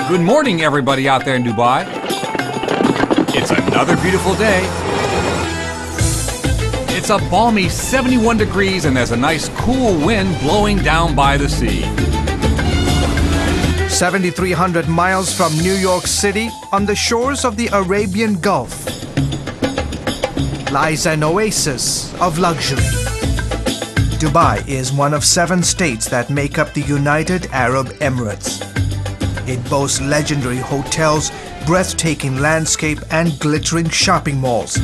Good morning, everybody out there in Dubai. It's another beautiful day. It's a balmy 71 degrees and there's a nice cool wind blowing down by the sea. 7,300 miles from New York City, on the shores of the Arabian Gulf, lies an oasis of luxury. Dubai is one of 7 states that make up the United Arab Emirates. It boasts legendary hotels, breathtaking landscape, and glittering shopping malls.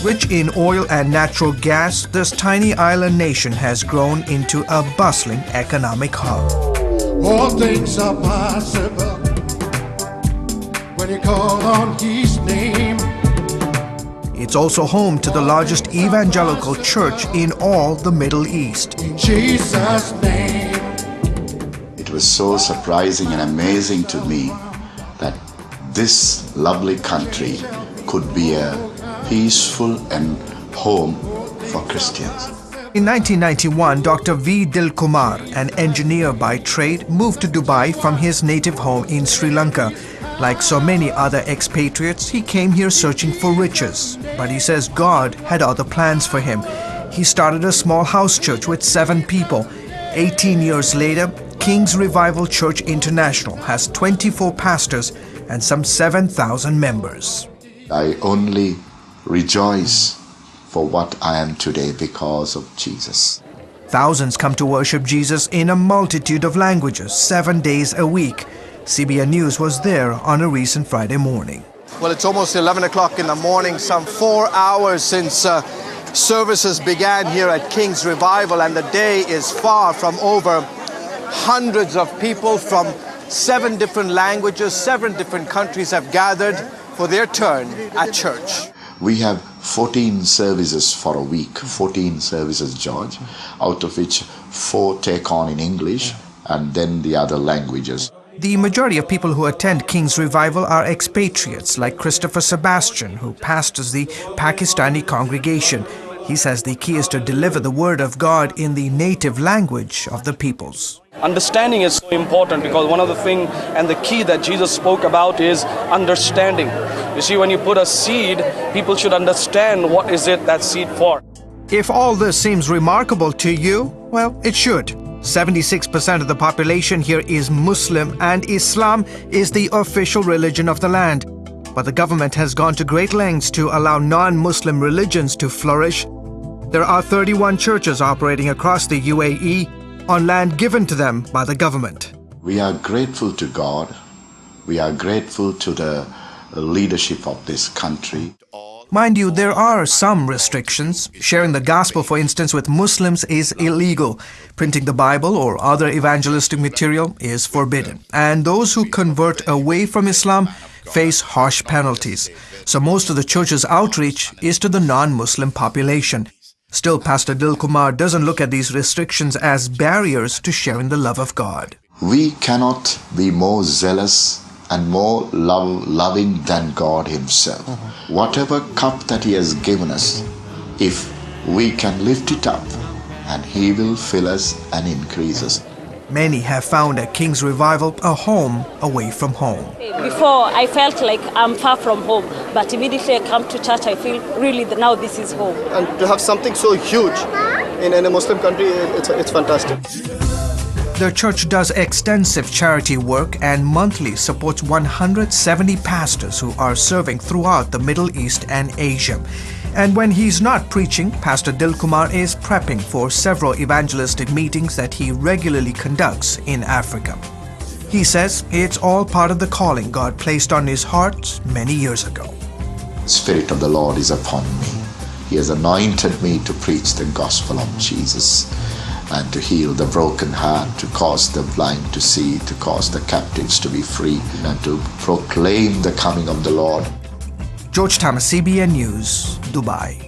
Rich in oil and natural gas, this tiny island nation has grown into a bustling economic hub. All things are possible when you call on His name. It's also home to the largest evangelical church in all the Middle East. In Jesus' name. It was so surprising and amazing to me that this lovely country could be a peaceful and home for Christians. In 1991, Dr. V. Dilkumar, an engineer by trade, moved to Dubai from his native home in Sri Lanka. Like so many other expatriates, he came here searching for riches. But he says God had other plans for him. He started a small house church with 7 people. 18 years later, King's Revival Church International has 24 pastors and some 7,000 members. I only rejoice for what I am today because of Jesus. Thousands come to worship Jesus in a multitude of languages, 7 days a week. CBN News was there on a recent Friday morning. Well, it's almost 11 o'clock in the morning, some 4 hours since services began here at King's Revival, and the day is far from over. Hundreds of people from 7 different languages, 7 different countries have gathered for their turn at church. We have 14 services for a week, 14 services, George, out of which 4 take on in English and then the other languages. The majority of people who attend King's Revival are expatriates, like Christopher Sebastian, who pastors the Pakistani congregation. He says the key is to deliver the word of God in the native language of the peoples. Understanding is so important because one of the things and the key that Jesus spoke about is understanding. You see, when you put a seed, people should understand what is it that seed for. If all this seems remarkable to you, well, it should. 76% of the population here is Muslim, and Islam is the official religion of the land. But the government has gone to great lengths to allow non-Muslim religions to flourish. There are 31 churches operating across the UAE on land given to them by the government. We are grateful to God. We are grateful to the leadership of this country. Mind you, there are some restrictions. Sharing the gospel, for instance, with Muslims is illegal. Printing the Bible or other evangelistic material is forbidden. And those who convert away from Islam face harsh penalties. So most of the church's outreach is to the non-Muslim population. Still, Pastor Dilkumar doesn't look at these restrictions as barriers to sharing the love of God. We cannot be more zealous and more loving than God Himself. Whatever cup that He has given us, if we can lift it up, and He will fill us and increase us. Many have found at King's Revival a home away from home. Before, I felt like I'm far from home, but immediately I come to church, I feel really that now this is home. And to have something so huge in a Muslim country, it's fantastic. The church does extensive charity work and monthly supports 170 pastors who are serving throughout the Middle East and Asia. And when he's not preaching, Pastor Dilkumar is prepping for several evangelistic meetings that he regularly conducts in Africa. He says it's all part of the calling God placed on his heart many years ago. The Spirit of the Lord is upon me. He has anointed me to preach the gospel of Jesus and to heal the broken heart, to cause the blind to see, to cause the captives to be free, and to proclaim the coming of the Lord. George Thomas, CBN News, Dubai.